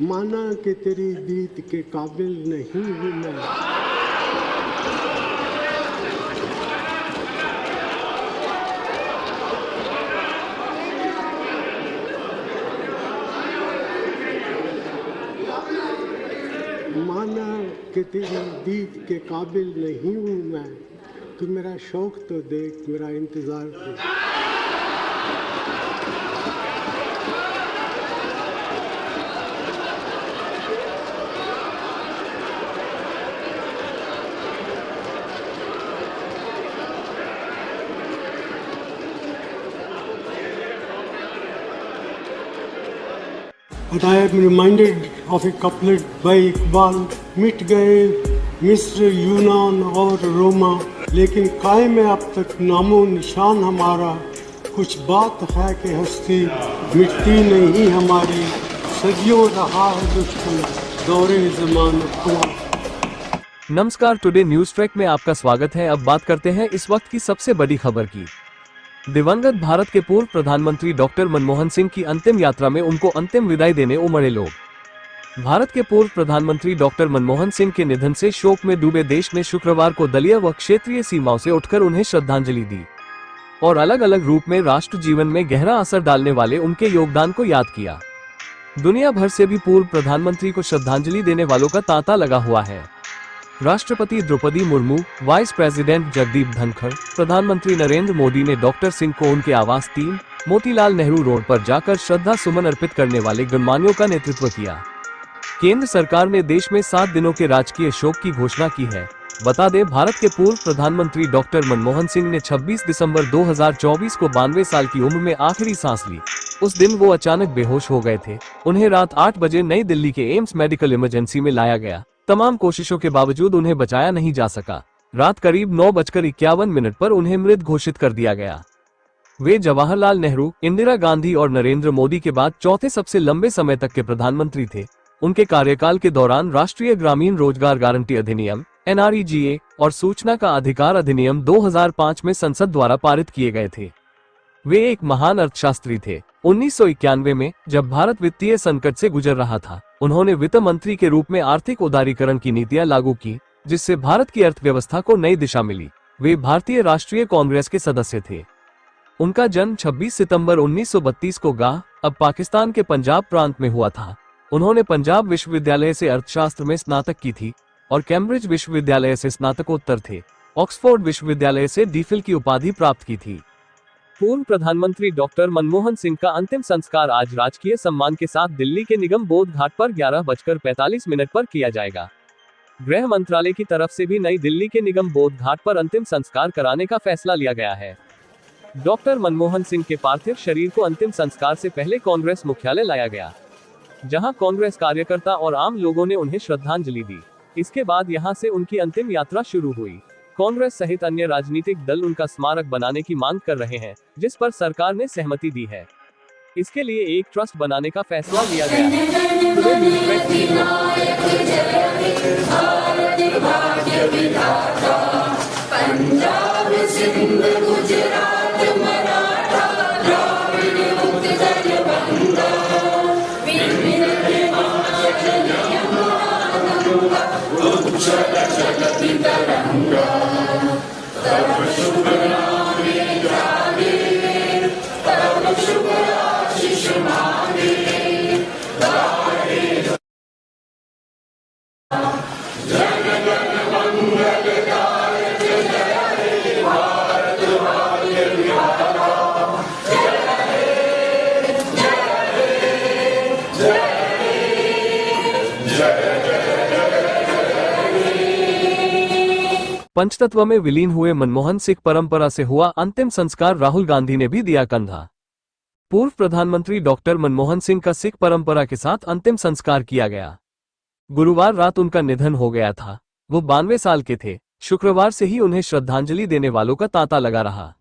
माना कि तेरी दीद के काबिल नहीं हूँ मैं। माना कि तेरी दीद के काबिल नहीं हूँ मैं, तू मेरा शौक तो देख, मेरा इंतज़ार देख। But I am reminded of a couplet by Iqbal, मिट गए मिस्र, यूनान और रोमा, लेकिन कायम है अब तक नामो निशान हमारा। कुछ बात है कि हस्ती मिटती नहीं हमारी, सदियों रहा है दुश्मन दौरे ज़मान खुदा। नमस्कार, टुडे न्यूज ट्रैक में आपका स्वागत है। अब बात करते हैं इस वक्त की सबसे बड़ी खबर की। दिवंगत भारत के पूर्व प्रधानमंत्री डॉक्टर मनमोहन सिंह की अंतिम यात्रा में उनको अंतिम विदाई देने उमड़े लोग। भारत के पूर्व प्रधानमंत्री डॉक्टर मनमोहन सिंह के निधन से शोक में डूबे देश ने शुक्रवार को दलीय व क्षेत्रीय सीमाओं से उठकर उन्हें श्रद्धांजलि दी और अलग अलग रूप में राष्ट्र जीवन में गहरा असर डालने वाले उनके योगदान को याद किया। दुनिया भर से भी पूर्व प्रधानमंत्री को श्रद्धांजलि देने वालों का तांता लगा हुआ है। राष्ट्रपति द्रौपदी मुर्मू, वाइस प्रेसिडेंट जगदीप धनखड़, प्रधानमंत्री नरेंद्र मोदी ने डॉक्टर सिंह को उनके आवास 3 मोतीलाल नेहरू रोड पर जाकर श्रद्धा सुमन अर्पित करने वाले गणमान्यों का नेतृत्व किया। केंद्र सरकार ने देश में 7 दिनों के राजकीय शोक की घोषणा की है। बता दें, भारत के पूर्व प्रधानमंत्री डॉक्टर मनमोहन सिंह ने 26 दिसंबर 2024 को 92 साल की उम्र में आखिरी सांस ली। उस दिन वो अचानक बेहोश हो गए थे। उन्हें रात 8 बजे नई दिल्ली के एम्स मेडिकल इमरजेंसी में लाया गया। तमाम कोशिशों के बावजूद उन्हें बचाया नहीं जा सका। रात करीब 9:51 पर उन्हें मृत घोषित कर दिया गया। वे जवाहरलाल नेहरू, इंदिरा गांधी और नरेंद्र मोदी के बाद चौथे सबसे लंबे समय तक के प्रधानमंत्री थे। उनके कार्यकाल के दौरान राष्ट्रीय ग्रामीण रोजगार गारंटी अधिनियम (NREGA) और सूचना का अधिकार अधिनियम 2005 में संसद द्वारा पारित किए गए थे। वे एक महान अर्थशास्त्री थे। 1991 में जब भारत वित्तीय संकट से गुजर रहा था, उन्होंने वित्त मंत्री के रूप में आर्थिक उदारीकरण की नीतियां लागू की, जिससे भारत की अर्थव्यवस्था को नई दिशा मिली। वे भारतीय राष्ट्रीय कांग्रेस के सदस्य थे। उनका जन्म 26 सितंबर 1932 को गाह, अब पाकिस्तान के पंजाब प्रांत में हुआ था। उन्होंने पंजाब विश्वविद्यालय से अर्थशास्त्र में स्नातक की थी और कैम्ब्रिज विश्वविद्यालय से स्नातकोत्तर थे। ऑक्सफोर्ड विश्वविद्यालय से DPhil की उपाधि प्राप्त की थी। पूर्व प्रधानमंत्री डॉक्टर मनमोहन सिंह का अंतिम संस्कार आज राजकीय सम्मान के साथ दिल्ली के निगम बोध घाट पर 11:45 पर किया जाएगा। गृह मंत्रालय की तरफ से भी नई दिल्ली के निगम बोध घाट पर अंतिम संस्कार कराने का फैसला लिया गया है। डॉक्टर मनमोहन सिंह के पार्थिव शरीर को अंतिम संस्कार से पहले कांग्रेस मुख्यालय लाया गया, जहां कांग्रेस कार्यकर्ता और आम लोगों ने उन्हें श्रद्धांजलि दी। इसके बाद यहां से उनकी अंतिम यात्रा शुरू हुई। कांग्रेस सहित अन्य राजनीतिक दल उनका स्मारक बनाने की मांग कर रहे हैं, जिस पर सरकार ने सहमति दी है। इसके लिए एक ट्रस्ट बनाने का फैसला लिया गया पंचतत्व में विलीन हुए मनमोहन सिख परंपरा से हुआ अंतिम संस्कार राहुल गांधी ने भी दिया कंधा। पूर्व प्रधानमंत्री डॉक्टर मनमोहन सिंह का सिख परंपरा के साथ अंतिम संस्कार किया गया। गुरुवार रात उनका निधन हो गया था। वो 92 साल के थे। शुक्रवार से ही उन्हें श्रद्धांजलि देने वालों का तांता लगा रहा।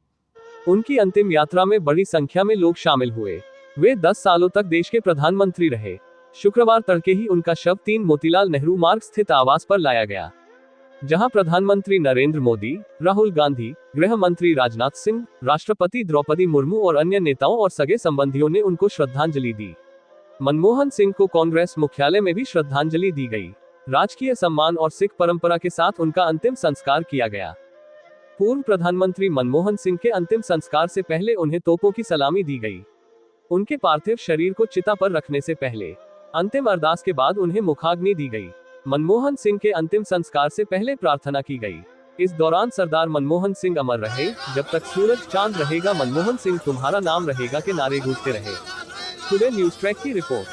उनकी अंतिम यात्रा में बड़ी संख्या में लोग शामिल हुए। वे 10 सालों तक देश के प्रधानमंत्री रहे। शुक्रवार तड़के ही उनका शव 3 मोतीलाल नेहरू मार्ग स्थित आवास पर लाया गया, जहां प्रधानमंत्री नरेंद्र मोदी, राहुल गांधी, गृह मंत्री राजनाथ सिंह, राष्ट्रपति द्रौपदी मुर्मू और अन्य नेताओं और सगे संबंधियों ने उनको श्रद्धांजलि दी। मनमोहन सिंह को कांग्रेस मुख्यालय में भी श्रद्धांजलि दी गई। राजकीय सम्मान और सिख परंपरा के साथ उनका अंतिम संस्कार किया गया। पूर्व प्रधानमंत्री मनमोहन सिंह के अंतिम संस्कार से पहले उन्हें तोपों की सलामी दी गई। उनके पार्थिव शरीर को चिता पर रखने से पहले अंतिम अरदास के बाद उन्हें मुखाग्नि दी गई। मनमोहन सिंह के अंतिम संस्कार से पहले प्रार्थना की गई। इस दौरान सरदार मनमोहन सिंह अमर रहे, जब तक सूरज चांद रहेगा मनमोहन सिंह तुम्हारा नाम रहेगा के नारे गूंजते रहे। टुडे न्यूज ट्रैक की रिपोर्ट।